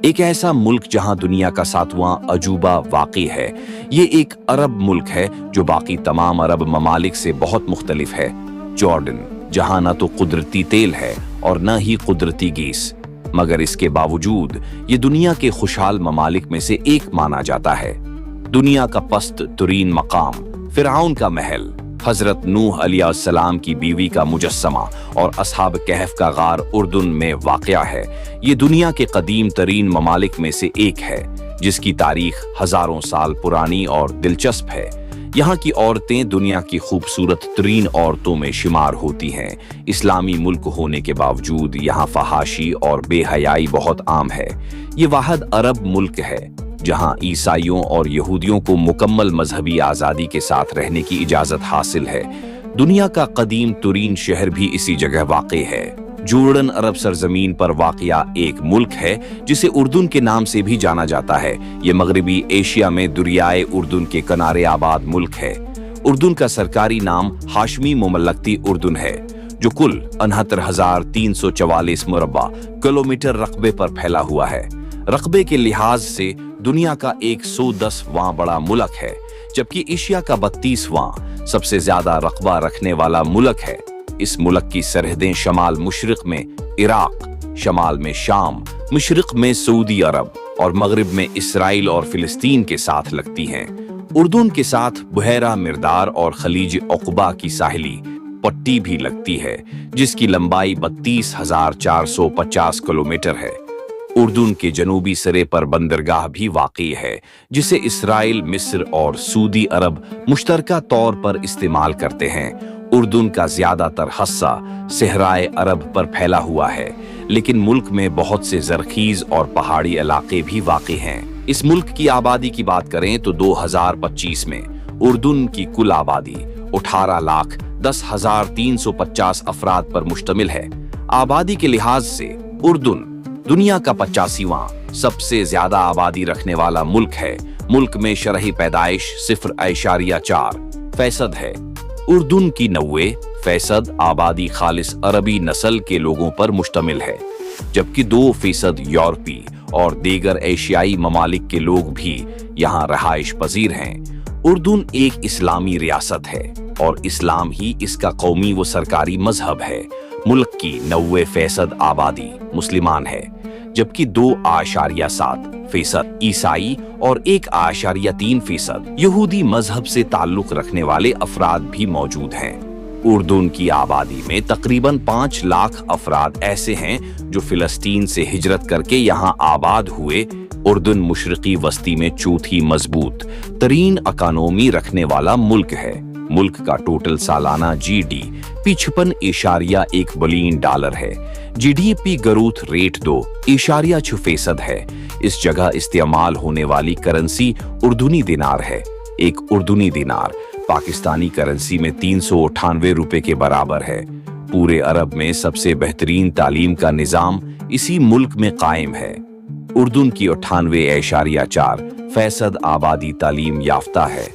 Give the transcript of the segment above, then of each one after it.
ایک ایسا ملک جہاں دنیا کا 7واں عجوبہ واقع ہے۔ یہ ایک عرب ملک ہے جو باقی تمام عرب ممالک سے بہت مختلف ہے۔ جارڈن، جہاں نہ تو قدرتی تیل ہے اور نہ ہی قدرتی گیس، مگر اس کے باوجود یہ دنیا کے خوشحال ممالک میں سے ایک مانا جاتا ہے۔ دنیا کا پست ترین مقام، فرعون کا محل، حضرت نوح علیہ السلام کی بیوی کا مجسمہ اور اصحاب کہف کا غار اردن میں واقع ہے۔ یہ دنیا کے قدیم ترین ممالک میں سے ایک ہے جس کی تاریخ ہزاروں سال پرانی اور دلچسپ ہے۔ یہاں کی عورتیں دنیا کی خوبصورت ترین عورتوں میں شمار ہوتی ہیں۔ اسلامی ملک ہونے کے باوجود یہاں فحاشی اور بے حیائی بہت عام ہے۔ یہ واحد عرب ملک ہے جہاں عیسائیوں اور یہودیوں کو مکمل مذہبی آزادی کے ساتھ رہنے کی اجازت حاصل ہے۔ دنیا کا قدیم ترین شہر بھی اسی جگہ واقع ہے۔ جورڈن عرب سرزمین پر واقع ایک ملک ہے جسے اردن کے نام سے بھی جانا جاتا ہے۔ یہ مغربی ایشیا میں دریائے اردن کے کنارے آباد ملک ہے۔ اردن کا سرکاری نام ہاشمی مملکتی اردن ہے جو کل 69,344 مربع کلومیٹر رقبے پر پھیلا ہوا ہے۔ رقبے کے لحاظ سے دنیا کا 110واں بڑا ملک ہے، جبکہ ایشیا کا 32واں سب سے زیادہ رقبہ رکھنے والا ملک ہے۔ اس ملک کی سرحدیں شمال مشرق میں عراق، شمال میں شام، مشرق میں سعودی عرب اور مغرب میں اسرائیل اور فلسطین کے ساتھ لگتی ہیں۔ اردن کے ساتھ بحیرہ مردار اور خلیج عقبہ کی ساحلی پٹی بھی لگتی ہے جس کی لمبائی 32,450 کلومیٹر ہے۔ اردن کے جنوبی سرے پر بندرگاہ بھی واقع ہے جسے اسرائیل، مصر اور سعودی عرب مشترکہ طور پر استعمال کرتے ہیں۔ اردن کا زیادہ تر حصہ صحرائے عرب پر پھیلا ہوا ہے، لیکن ملک میں بہت سے زرخیز اور پہاڑی علاقے بھی واقع ہیں۔ اس ملک کی آبادی کی بات کریں تو 2025 میں اردن کی کل آبادی 18,10,350 افراد پر مشتمل ہے۔ آبادی کے لحاظ سے اردن دنیا کا 85واں سب سے زیادہ آبادی رکھنے والا ملک ہے۔ ملک میں شرح پیدائش 0.4% ہے۔ اردن کی 90% آبادی خالص عربی نسل کے لوگوں پر مشتمل ہے، جبکہ 2% یورپی اور دیگر ایشیائی ممالک کے لوگ بھی یہاں رہائش پذیر ہیں۔ اردن ایک اسلامی ریاست ہے اور اسلام ہی اس کا قومی و سرکاری مذہب ہے۔ ملک کی 90% آبادی مسلمان ہے، جبکہ 2.7% عیسائی اور 1.3% یہودی مذہب سے تعلق رکھنے والے افراد بھی موجود ہیں۔ اردن کی آبادی میں تقریباً 5 لاکھ افراد ایسے ہیں جو فلسطین سے ہجرت کر کے یہاں آباد ہوئے۔ اردن مشرقی وسطی میں چوتھی مضبوط ترین اکانومی رکھنے والا ملک ہے۔ ملک کا ٹوٹل سالانہ جی ڈی پی $56.1 بلین ہے۔ G D P growth rate 2.6% ہے۔ اس جگہ استعمال ہونے والی کرنسی اردنی دینار ہے۔ ایک اردنی دینار پاکستانی کرنسی میں 398 روپے کے برابر ہے۔ پورے عرب میں سب سے بہترین تعلیم کا نظام اسی ملک میں قائم ہے۔ اردن کی 98.4% آبادی تعلیم یافتہ ہے۔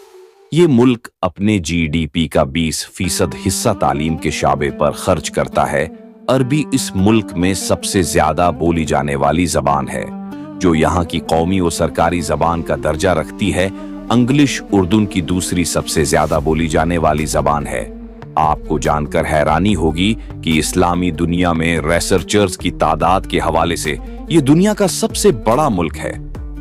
یہ ملک اپنے جی ڈی پی کا 20% حصہ تعلیم کے شعبے پر خرچ کرتا ہے۔ عربی اس ملک میں سب سے زیادہ بولی جانے والی زبان ہے، جو یہاں کی قومی و سرکاری زبان کا درجہ رکھتی ہے۔ انگلش اردن کی دوسری سب سے زیادہ بولی جانے والی زبان ہے۔ آپ کو جان کر حیرانی ہوگی کہ اسلامی دنیا میں ریسرچرز کی تعداد کے حوالے سے یہ دنیا کا سب سے بڑا ملک ہے۔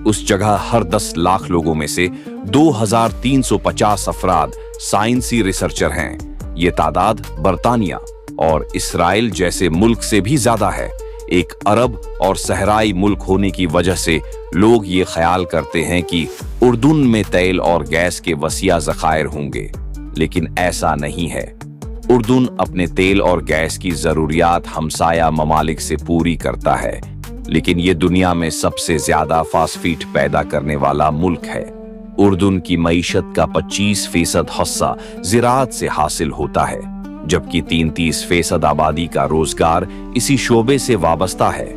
اس جگہ ہر 10 لاکھ لوگوں میں سے 2,350 افراد سائنسی ریسرچر ہیں۔ یہ تعداد برطانیہ اور اسرائیل جیسے ملک سے بھی زیادہ ہے۔ ایک عرب اور صحرائی ملک ہونے کی وجہ سے لوگ یہ خیال کرتے ہیں کہ اردن میں تیل اور گیس کے وسیع ذخائر ہوں گے، لیکن ایسا نہیں ہے۔ اردن اپنے تیل اور گیس کی ضروریات ہمسایہ ممالک سے پوری کرتا ہے، لیکن یہ دنیا میں سب سے زیادہ فاسفیٹ پیدا کرنے والا ملک ہے۔ اردن کی معیشت کا 25% حصہ زراعت سے حاصل ہوتا ہے، جبکہ 33% آبادی کا روزگار اسی شعبے سے وابستہ ہے۔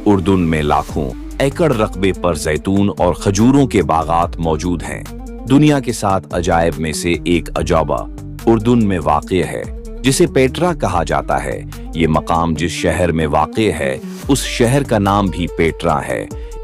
اردن میں لاکھوں ایکڑ رقبے پر زیتون اور کھجوروں کے باغات موجود ہیں۔ دنیا کے 7 عجائب میں سے ایک عجوبہ اردن میں واقع ہے، جسے پیٹرا کہا جاتا ہے۔ یہ مقام جس شہر میں واقع ہے اس شہر کا نام بھی پیٹرا ہے۔